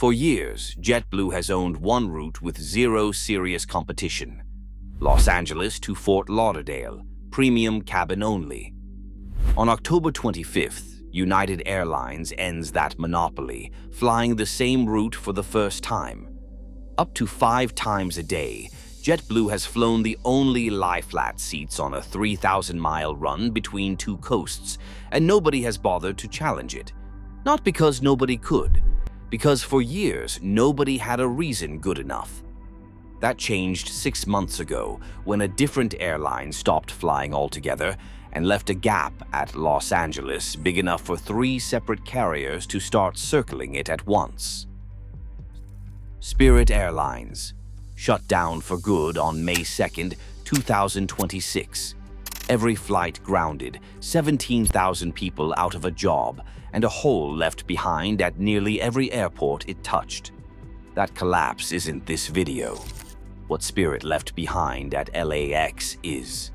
For years, JetBlue has owned one route with zero serious competition: Los Angeles to Fort Lauderdale, premium cabin only. On October 25th, United Airlines ends that monopoly, flying the same route for the first time. Up to 5 times a day, JetBlue has flown the only lie-flat seats on a 3,000-mile run between two coasts, and nobody has bothered to challenge it. Not because nobody could, because for years nobody had a reason good enough. That changed 6 months ago when a different airline stopped flying altogether and left a gap at Los Angeles big enough for 3 separate carriers to start circling it at once. Spirit Airlines shut down for good on May 2nd, 2026. Every flight grounded, 17,000 people out of a job, and a hole left behind at nearly every airport it touched. That collapse isn't this video. What Spirit left behind at LAX is.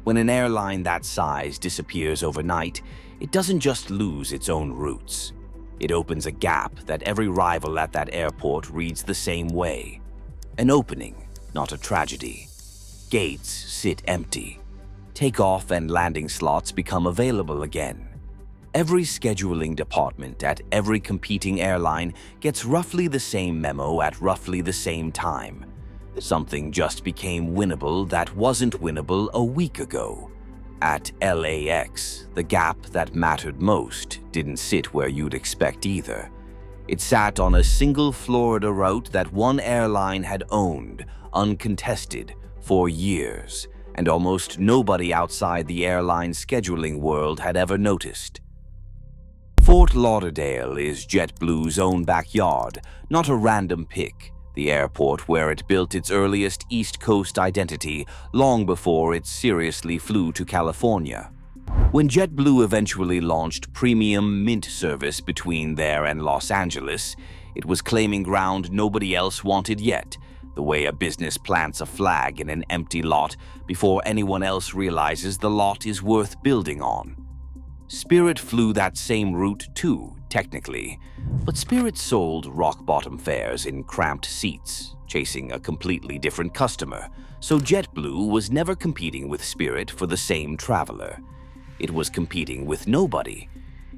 When an airline that size disappears overnight, it doesn't just lose its own routes. It opens a gap that every rival at that airport reads the same way. An opening, not a tragedy. Gates sit empty. Takeoff and landing slots become available again. Every scheduling department at every competing airline gets roughly the same memo at roughly the same time. Something just became winnable that wasn't winnable a week ago. At LAX, the gap that mattered most didn't sit where you'd expect either. It sat on a single Florida route that one airline had owned, uncontested, for years, and almost nobody outside the airline scheduling world had ever noticed. Fort Lauderdale is JetBlue's own backyard, not a random pick, the airport where it built its earliest East Coast identity long before it seriously flew to California. When JetBlue eventually launched premium Mint service between there and Los Angeles, it was claiming ground nobody else wanted yet, the way a business plants a flag in an empty lot before anyone else realizes the lot is worth building on. Spirit flew that same route too, technically, but Spirit sold rock-bottom fares in cramped seats, chasing a completely different customer, so JetBlue was never competing with Spirit for the same traveler. It was competing with nobody.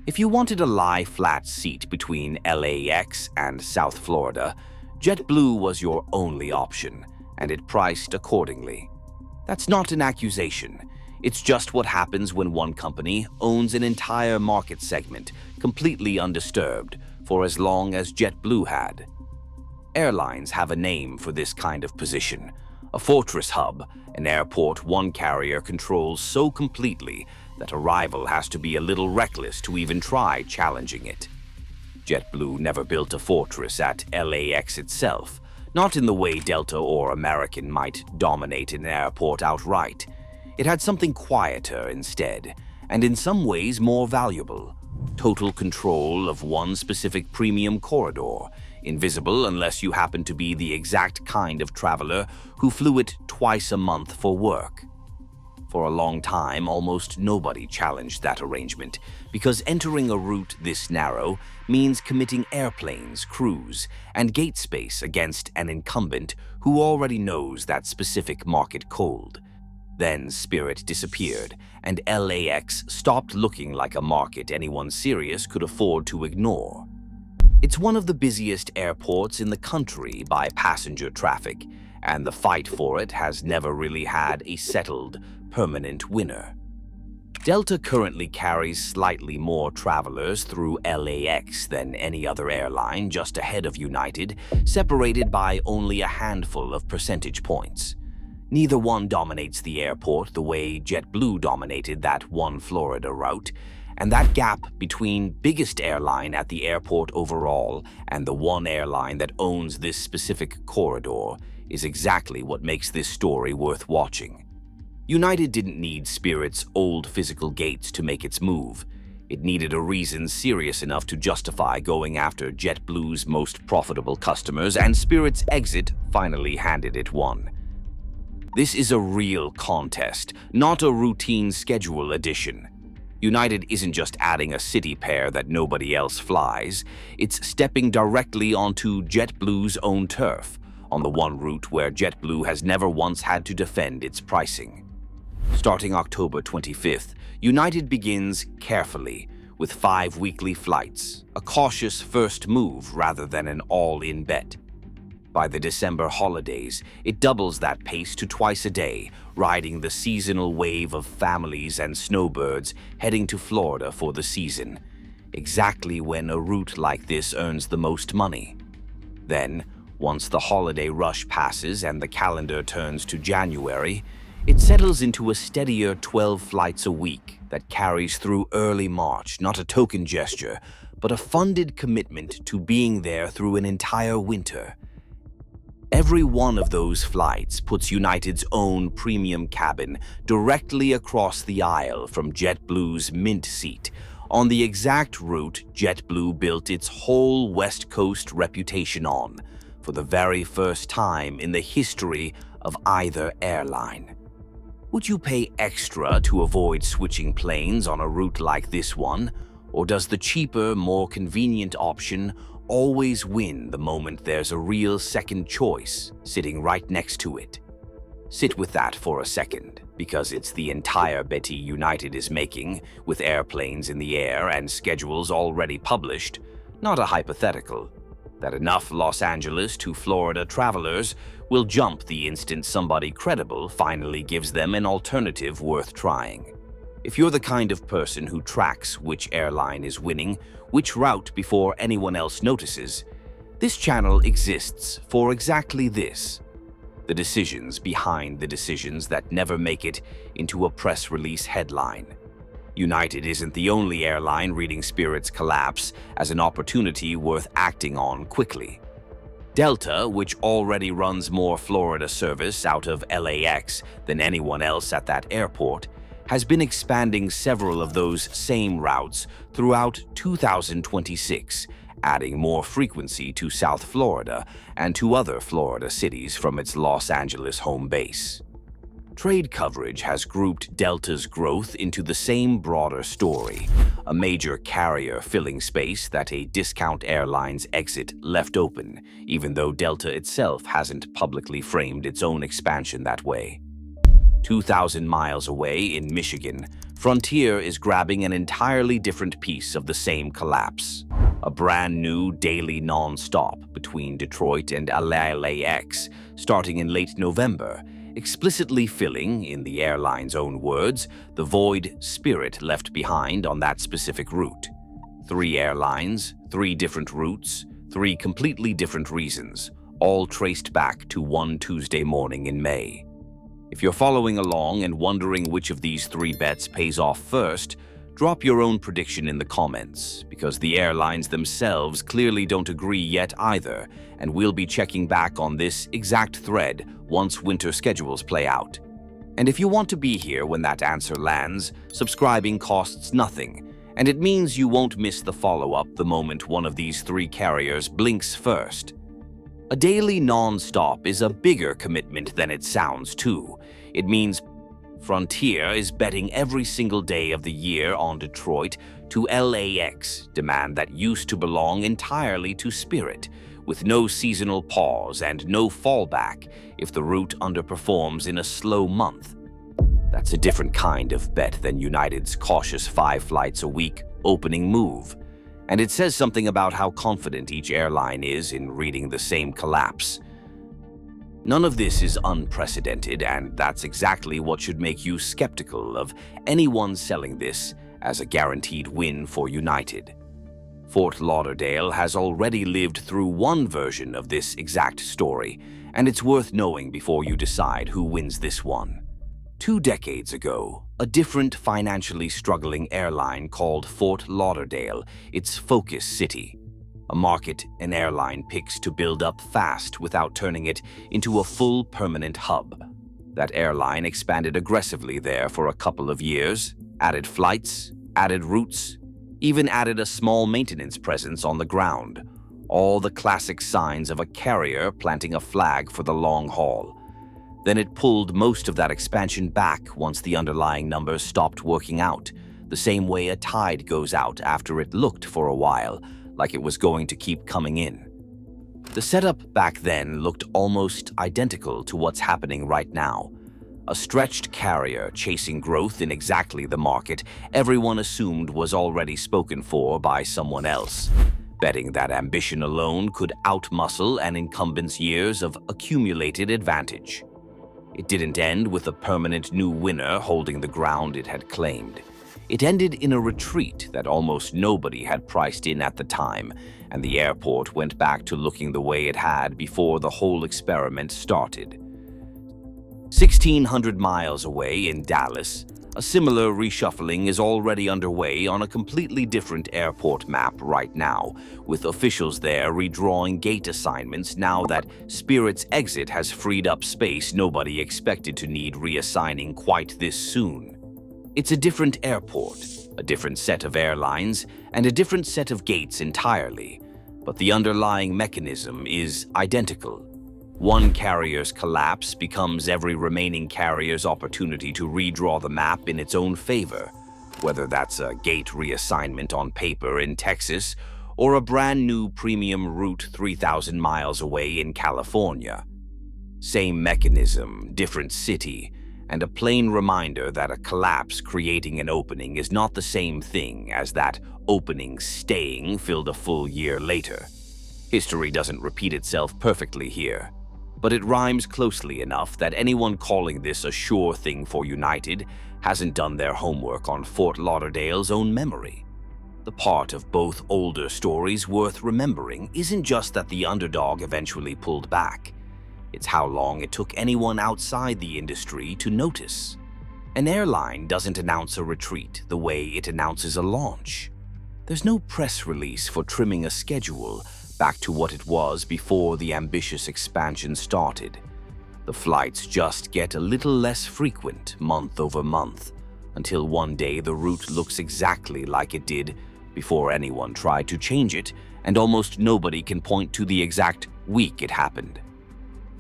If you wanted a lie-flat seat between LAX and South Florida, JetBlue was your only option, and it priced accordingly. That's not an accusation. It's just what happens when one company owns an entire market segment, completely undisturbed, for as long as JetBlue had. Airlines have a name for this kind of position: a fortress hub, an airport one carrier controls so completely that a rival has to be a little reckless to even try challenging it. JetBlue never built a fortress at LAX itself, not in the way Delta or American might dominate an airport outright. It had something quieter instead, and in some ways more valuable: total control of one specific premium corridor, invisible unless you happen to be the exact kind of traveler who flew it twice a month for work. For a long time, almost nobody challenged that arrangement, because entering a route this narrow means committing airplanes, crews, and gate space against an incumbent who already knows that specific market cold. Then Spirit disappeared, and LAX stopped looking like a market anyone serious could afford to ignore. It's one of the busiest airports in the country by passenger traffic, and the fight for it has never really had a settled, permanent winner. Delta currently carries slightly more travelers through LAX than any other airline, just ahead of United, separated by only a handful of percentage points. Neither one dominates the airport the way JetBlue dominated that one Florida route, and that gap between biggest airline at the airport overall and the one airline that owns this specific corridor is exactly what makes this story worth watching. United didn't need Spirit's old physical gates to make its move. It needed a reason serious enough to justify going after JetBlue's most profitable customers, and Spirit's exit finally handed it one. This is a real contest, not a routine schedule addition. United isn't just adding a city pair that nobody else flies, it's stepping directly onto JetBlue's own turf, on the one route where JetBlue has never once had to defend its pricing. Starting October 25th, United begins carefully, with 5 weekly flights, a cautious first move rather than an all-in bet. By the December holidays, it doubles that pace to twice a day, riding the seasonal wave of families and snowbirds heading to Florida for the season, exactly when a route like this earns the most money. Then, once the holiday rush passes and the calendar turns to January, it settles into a steadier 12 flights a week that carries through early March, not a token gesture, but a funded commitment to being there through an entire winter. Every one of those flights puts United's own premium cabin directly across the aisle from JetBlue's Mint seat, on the exact route JetBlue built its whole West Coast reputation on, for the very first time in the history of either airline. Would you pay extra to avoid switching planes on a route like this one, or does the cheaper, more convenient option always win the moment there's a real second choice sitting right next to it? Sit with that for a second, because it's the entire bet United is making, with airplanes in the air and schedules already published, not a hypothetical, that enough Los Angeles to Florida travelers will jump the instant somebody credible finally gives them an alternative worth trying. If you're the kind of person who tracks which airline is winning which route before anyone else notices, this channel exists for exactly this: the decisions behind the decisions that never make it into a press release headline. United isn't the only airline reading Spirit's collapse as an opportunity worth acting on quickly. Delta, which already runs more Florida service out of LAX than anyone else at that airport, has been expanding several of those same routes throughout 2026, adding more frequency to South Florida and to other Florida cities from its Los Angeles home base. Trade coverage has grouped Delta's growth into the same broader story, a major carrier filling space that a discount airline's exit left open, even though Delta itself hasn't publicly framed its own expansion that way. 2,000 miles away in Michigan, Frontier is grabbing an entirely different piece of the same collapse. A brand new daily nonstop between Detroit and LAX, starting in late November, explicitly filling, in the airline's own words, the void Spirit left behind on that specific route. 3 airlines, 3 different routes, 3 completely different reasons, all traced back to one Tuesday morning in May. If you're following along and wondering which of these 3 bets pays off first, drop your own prediction in the comments, because the airlines themselves clearly don't agree yet either, and we'll be checking back on this exact thread once winter schedules play out. And if you want to be here when that answer lands, subscribing costs nothing, and it means you won't miss the follow-up the moment one of these 3 carriers blinks first. A daily non-stop is a bigger commitment than it sounds, too. It means Frontier is betting every single day of the year on Detroit to LAX, demand that used to belong entirely to Spirit, with no seasonal pause and no fallback if the route underperforms in a slow month. That's a different kind of bet than United's cautious 5 flights a week opening move. And it says something about how confident each airline is in reading the same collapse. None of this is unprecedented, and that's exactly what should make you skeptical of anyone selling this as a guaranteed win for United. Fort Lauderdale has already lived through one version of this exact story, and it's worth knowing before you decide who wins this one. 2 decades ago, a different financially struggling airline called Fort Lauderdale its focus city, a market an airline picks to build up fast without turning it into a full permanent hub. That airline expanded aggressively there for a couple of years, added flights, added routes, even added a small maintenance presence on the ground, all the classic signs of a carrier planting a flag for the long haul. Then it pulled most of that expansion back once the underlying numbers stopped working out, the same way a tide goes out after it looked for a while like it was going to keep coming in. The setup back then looked almost identical to what's happening right now. A stretched carrier chasing growth in exactly the market everyone assumed was already spoken for by someone else, betting that ambition alone could outmuscle an incumbent's years of accumulated advantage. It didn't end with a permanent new winner holding the ground it had claimed. It ended in a retreat that almost nobody had priced in at the time, and the airport went back to looking the way it had before the whole experiment started. 1,600 miles away in Dallas, a similar reshuffling is already underway on a completely different airport map right now, with officials there redrawing gate assignments now that Spirit's exit has freed up space nobody expected to need reassigning quite this soon. It's a different airport, a different set of airlines, and a different set of gates entirely, but the underlying mechanism is identical. One carrier's collapse becomes every remaining carrier's opportunity to redraw the map in its own favor, whether that's a gate reassignment on paper in Texas or a brand new premium route 3,000 miles away in California. Same mechanism, different city, and a plain reminder that a collapse creating an opening is not the same thing as that opening staying filled a full year later. History doesn't repeat itself perfectly here, but it rhymes closely enough that anyone calling this a sure thing for United hasn't done their homework on Fort Lauderdale's own memory. The part of both older stories worth remembering isn't just that the underdog eventually pulled back. It's how long it took anyone outside the industry to notice. An airline doesn't announce a retreat the way it announces a launch. There's no press release for trimming a schedule back to what it was before the ambitious expansion started. The flights just get a little less frequent month over month, until one day the route looks exactly like it did before anyone tried to change it, and almost nobody can point to the exact week it happened.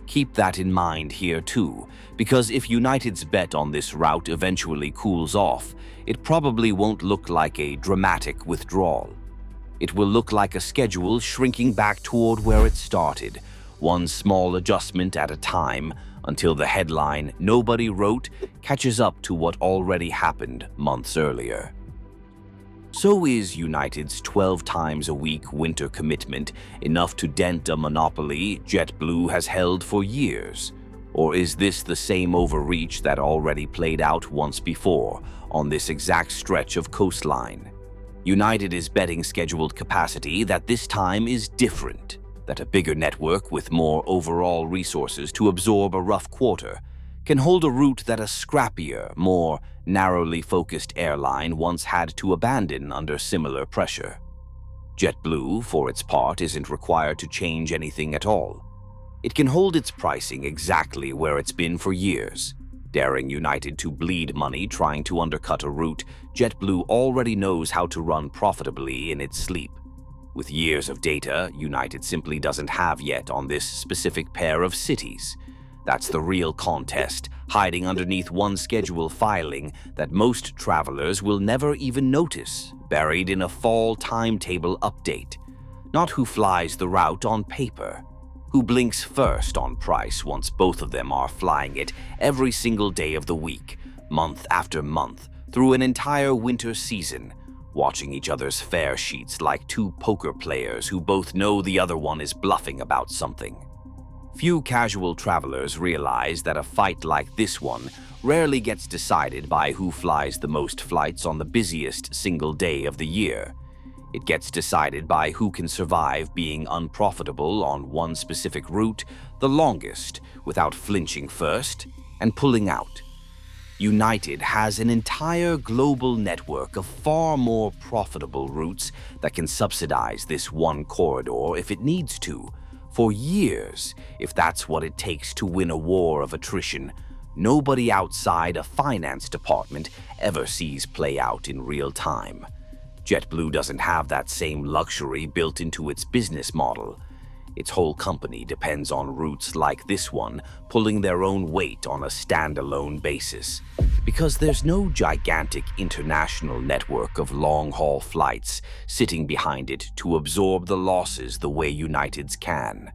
Keep that in mind here too, because if United's bet on this route eventually cools off, it probably won't look like a dramatic withdrawal. It will look like a schedule shrinking back toward where it started, one small adjustment at a time, until the headline nobody wrote catches up to what already happened months earlier. So is United's 12 times a week winter commitment enough to dent a monopoly JetBlue has held for years? Or is this the same overreach that already played out once before on this exact stretch of coastline? United is betting scheduled capacity that this time is different, that a bigger network with more overall resources to absorb a rough quarter can hold a route that a scrappier, more narrowly focused airline once had to abandon under similar pressure. JetBlue, for its part, isn't required to change anything at all. It can hold its pricing exactly where it's been for years, daring United to bleed money trying to undercut a route JetBlue already knows how to run profitably in its sleep. With years of data United simply doesn't have yet on this specific pair of cities. That's the real contest, hiding underneath one schedule filing that most travelers will never even notice, buried in a fall timetable update. Not who flies the route on paper, who blinks first on price once both of them are flying it every single day of the week, month after month, through an entire winter season, watching each other's fare sheets like two poker players who both know the other one is bluffing about something. Few casual travelers realize that a fight like this one rarely gets decided by who flies the most flights on the busiest single day of the year. It gets decided by who can survive being unprofitable on one specific route the longest without flinching first and pulling out. United has an entire global network of far more profitable routes that can subsidize this one corridor if it needs to, for years, if that's what it takes to win a war of attrition. Nobody outside a finance department ever sees play out in real time. JetBlue doesn't have that same luxury built into its business model. Its whole company depends on routes like this one pulling their own weight on a standalone basis. Because there's no gigantic international network of long-haul flights sitting behind it to absorb the losses the way United's can.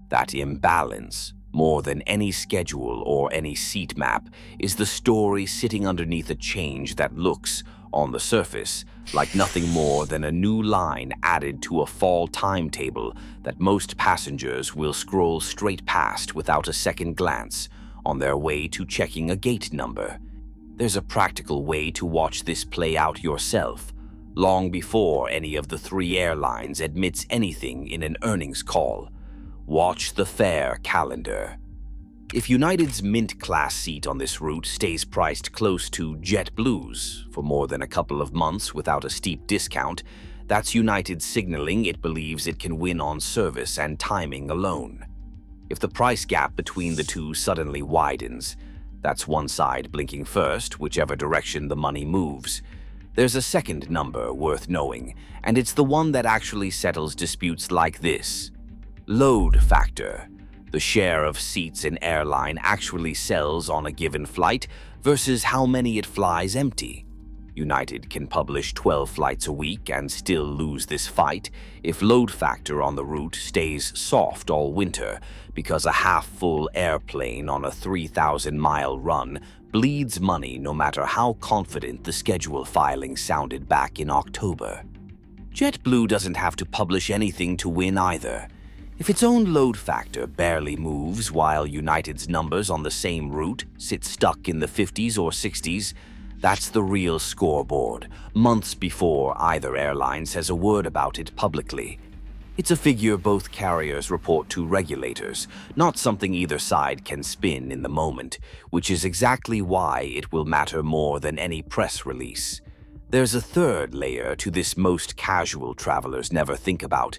That imbalance, more than any schedule or any seat map, is the story sitting underneath a change that looks, on the surface, like nothing more than a new line added to a fall timetable that most passengers will scroll straight past without a second glance on their way to checking a gate number. There's a practical way to watch this play out yourself, long before any of the three airlines admits anything in an earnings call. Watch the fare calendar. If United's Mint class seat on this route stays priced close to JetBlue's for more than a couple of months without a steep discount, that's United signaling it believes it can win on service and timing alone. If the price gap between the two suddenly widens, that's one side blinking first, whichever direction the money moves. There's a second number worth knowing, and it's the one that actually settles disputes like this. Load factor. The share of seats an airline actually sells on a given flight versus how many it flies empty. United can publish 12 flights a week and still lose this fight if load factor on the route stays soft all winter, because a half-full airplane on a 3,000-mile run bleeds money no matter how confident the schedule filing sounded back in October. JetBlue doesn't have to publish anything to win either. If its own load factor barely moves while United's numbers on the same route sit stuck in the 50s or 60s, that's the real scoreboard, months before either airline says a word about it publicly. It's a figure both carriers report to regulators, not something either side can spin in the moment, which is exactly why it will matter more than any press release. There's a third layer to this most casual travelers never think about,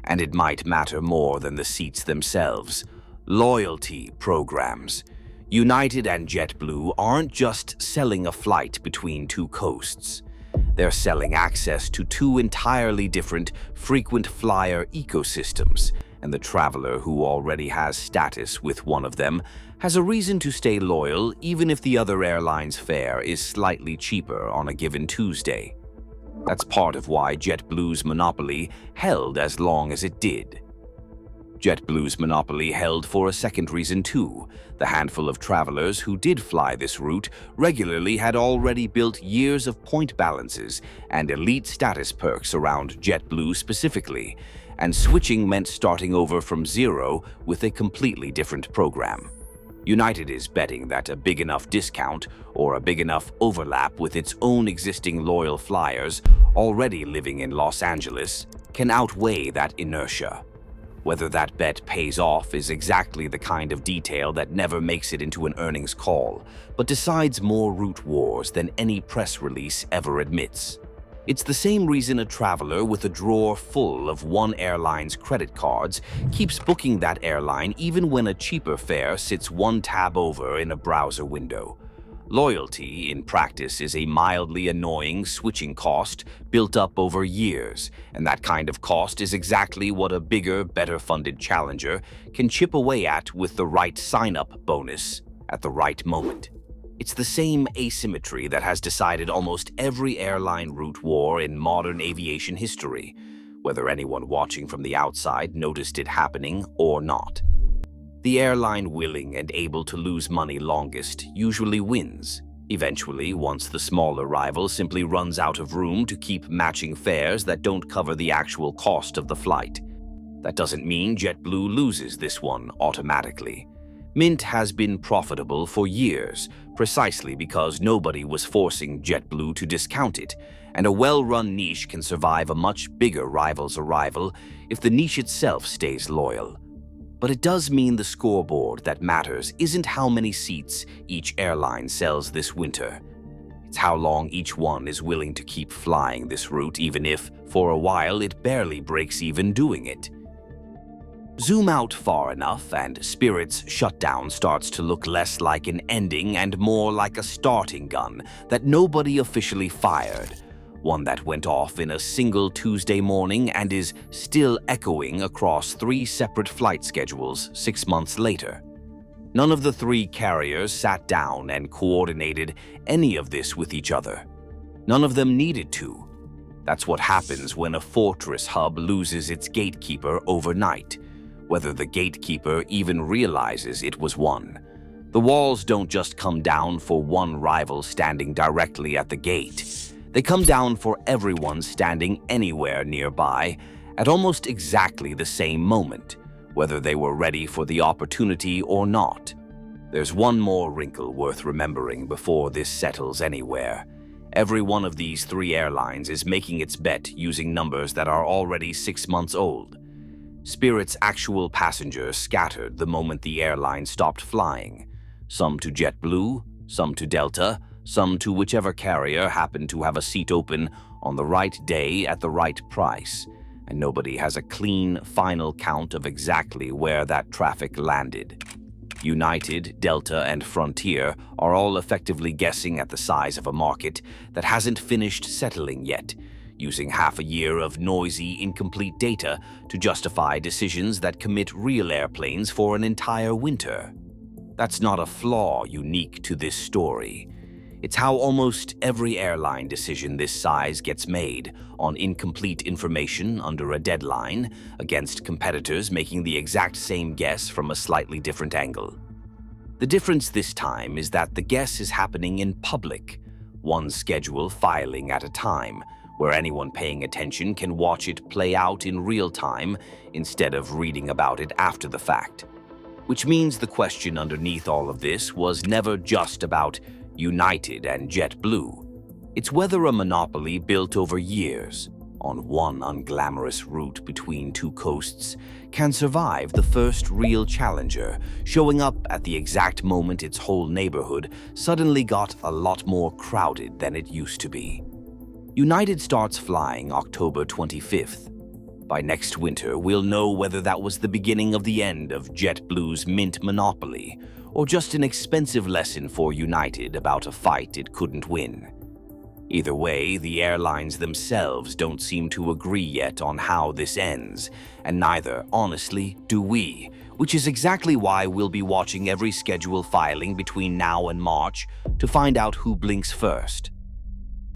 and it might matter more than the seats themselves. Loyalty programs. United and JetBlue aren't just selling a flight between two coasts. They're selling access to two entirely different frequent flyer ecosystems, and the traveler who already has status with one of them has a reason to stay loyal even if the other airline's fare is slightly cheaper on a given Tuesday. That's part of why JetBlue's monopoly held as long as it did. JetBlue's monopoly held for a second reason too. The handful of travelers who did fly this route regularly had already built years of point balances and elite status perks around JetBlue specifically, and switching meant starting over from zero with a completely different program. United is betting that a big enough discount or a big enough overlap with its own existing loyal flyers already living in Los Angeles can outweigh that inertia. Whether that bet pays off is exactly the kind of detail that never makes it into an earnings call, but decides more route wars than any press release ever admits. It's the same reason a traveler with a drawer full of one airline's credit cards keeps booking that airline even when a cheaper fare sits one tab over in a browser window. Loyalty, in practice, is a mildly annoying switching cost built up over years, and that kind of cost is exactly what a bigger, better-funded challenger can chip away at with the right sign-up bonus at the right moment. It's the same asymmetry that has decided almost every airline route war in modern aviation history, whether anyone watching from the outside noticed it happening or not. The airline willing and able to lose money longest usually wins. Eventually, once the smaller rival simply runs out of room to keep matching fares that don't cover the actual cost of the flight. That doesn't mean JetBlue loses this one automatically. Mint has been profitable for years, precisely because nobody was forcing JetBlue to discount it, and a well-run niche can survive a much bigger rival's arrival if the niche itself stays loyal. But it does mean the scoreboard that matters isn't how many seats each airline sells this winter. It's how long each one is willing to keep flying this route, even if, for a while, it barely breaks even doing it. Zoom out far enough, and Spirit's shutdown starts to look less like an ending and more like a starting gun that nobody officially fired. One that went off in a single Tuesday morning and is still echoing across 3 separate flight schedules 6 months later. None of the three carriers sat down and coordinated any of this with each other. None of them needed to. That's what happens when a fortress hub loses its gatekeeper overnight, whether the gatekeeper even realizes it was one. The walls don't just come down for one rival standing directly at the gate. They come down for everyone standing anywhere nearby at almost exactly the same moment, whether they were ready for the opportunity or not. There's one more wrinkle worth remembering before this settles anywhere. Every one of these three airlines is making its bet using numbers that are already 6 months old. Spirit's actual passengers scattered the moment the airline stopped flying. Some to JetBlue, some to Delta, some to whichever carrier happened to have a seat open on the right day at the right price. And nobody has a clean, final count of exactly where that traffic landed. United, Delta, and Frontier are all effectively guessing at the size of a market that hasn't finished settling yet, using half a year of noisy, incomplete data to justify decisions that commit real airplanes for an entire winter. That's not a flaw unique to this story. It's how almost every airline decision this size gets made, on incomplete information under a deadline, against competitors making the exact same guess from a slightly different angle. The difference this time is that the guess is happening in public, one schedule filing at a time, where anyone paying attention can watch it play out in real time instead of reading about it after the fact. Which means the question underneath all of this was never just about United and JetBlue. It's whether a monopoly built over years, on one unglamorous route between two coasts, can survive the first real challenger, showing up at the exact moment its whole neighborhood suddenly got a lot more crowded than it used to be. United starts flying October 25th. By next winter, we'll know whether that was the beginning of the end of JetBlue's mint monopoly, or just an expensive lesson for United about a fight it couldn't win. Either way, the airlines themselves don't seem to agree yet on how this ends, and neither, honestly, do we, which is exactly why we'll be watching every schedule filing between now and March to find out who blinks first.